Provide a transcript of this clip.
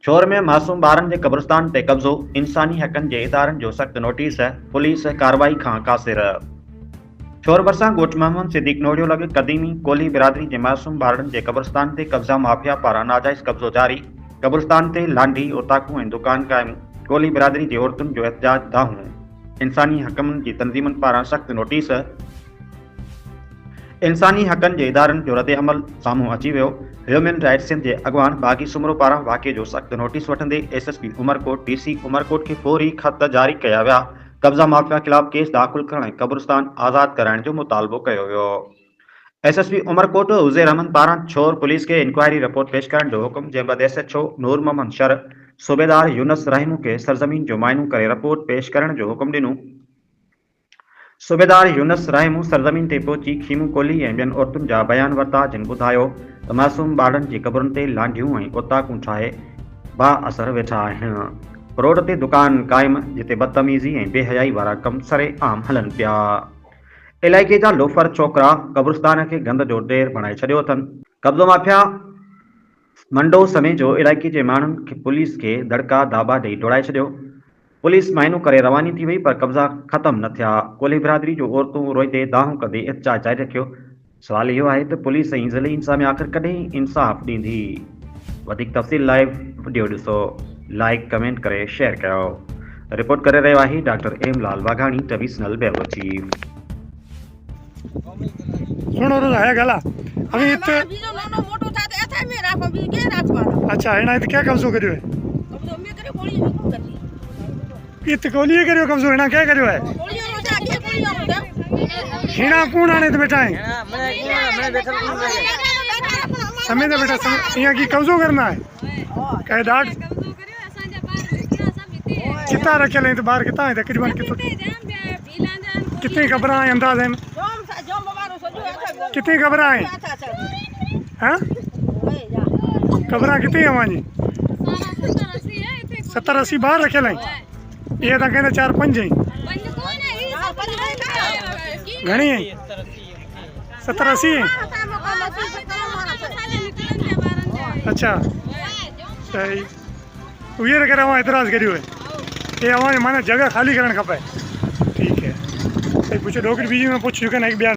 शोर में मासूम ॿारनि जे क़ब्रिस्तान ते कब्ज़ो, इंसानी हक़नि जे इदारनि जो सख़्त नोटिस, पुलिस कार्रवाई खां क़ासिर। शोर भरिसां ॻोठ मोहम्मद सिद्दीक़ नोड़ियो लॻ क़दीमी कोली बिरादरी जे मासूम ॿारनि जे क़ब्रिस्तान ते कब्ज़ा माफ़िया पारां नाजाइज़ कब्ज़ो जारी। क़ब्रिस्तान ते लांढी, ओताकूं ऐं दुकान क़ाइम। कोली बिरादरी जे औरतुनि जो एहतजाज दाहूं। इंसानी हक़नि जी तंज़ीमुनि पारां सख़्त नोटिस। इंसानी हक़नि जे इदारनि जो रद्द अमल साम्हूं अची वियो। ह्यूमन राइट्स सिंध जे अॻवान बाग़ी सुमरो पारां वाक़िए जो सख़्त नोटिस वठंदे एसएसपी उमरकोट डीसी उमरकोट खे फौरी ख़त जारी कया विया। कब्ज़ा माफ़िया ख़िलाफ़ केस दाख़िल करण ऐं क़ब्रिस्तान आज़ाद कराइण जो मुतालबो कयो वियो। एसएसपी उमरकोट उज़ैर अहमद पारां शोर पुलिस के इंक्वायरी रिपोर्ट पेश करण जो हुकुम, जंहिं बैदि एसएचओ नूर मोहम्मद शर सूबेदार यूनस रहमू खे सरज़मीन जो मुआइनो करे रिपोर्ट पेश करण जो हुकुम ॾिनो। सूबेदार यूनस रहमू सरज़मीन ते पहुची खीमू कोली ऐं ॿियनि औरतुनि जा बयान वरिता, जिन ॿुधायो त मासूम ॿारनि जी क़बरुनि ते लांढियूं ऐं ओताकूं ठाहे बाअसर वेठा आहिनि। रोड ते दुकान क़ाइम, जिते बदतमीज़ी ऐं बेहयाई वारा कम सरेआम हलनि पिया। इलाइक़े जा लोफर छोकिरा क़ब्रिस्तान खे गंद जो ढेर बणाए छॾियो अथनि। कब्ज़ो माफ़िया मंडो समें जो इलाइक़े जे माण्हुनि खे पुलिस खे दड़का दाबा ॾेई डोड़ाए छॾियो। पुलिस मुआइनो करे रवानी थी वई, पर कब्ज़ा ख़त्म न थिया। कोली बिरादरी जो औरतूं रोईंदे दाहूं कंदे एहतजाज जारी रखियो। सवाल इहो आहे त पुलिस ऐं ज़िले इंतज़ामिया आख़िर कॾहिं इंसाफ़ ॾींदी। वधीक तफ़सील लाइ वीडियो ॾिसो, लाइक कमेंट करे शेयर कयो। रिपोर्ट करे रहियो आहे डॉक्टर एम लाल वाघाणी, डिवीज़नल ब्यूरो चीफ। सुनो है गला अभी इतने अच्छा है ना, क्या कब्जो करियो है? इत कोली करियो कब्जो है ना, क्या करियो है? हिना कौन आने तो बैठा है? समय तो बेटा यहाँ की कब्जो करना है। कहे डाट कितना रखे लें तो बाहर कितना है तकरीबन कितनी खबर आए अंदाज है? कितनी खबर आए? हाँ खबर कितनी है वहाँ जी? 70-80 बाहर रखे लें। ये तो कहते 4-5 हैं। घनी है 70-80 है। अच्छा सही उहे करे वहाँ एतराज़ करियो है ये वहाँ माना जगह खाली करण खपे। ठीक है सही पूछो डोकरी बीजी में पूछ चुके ना एक बयान।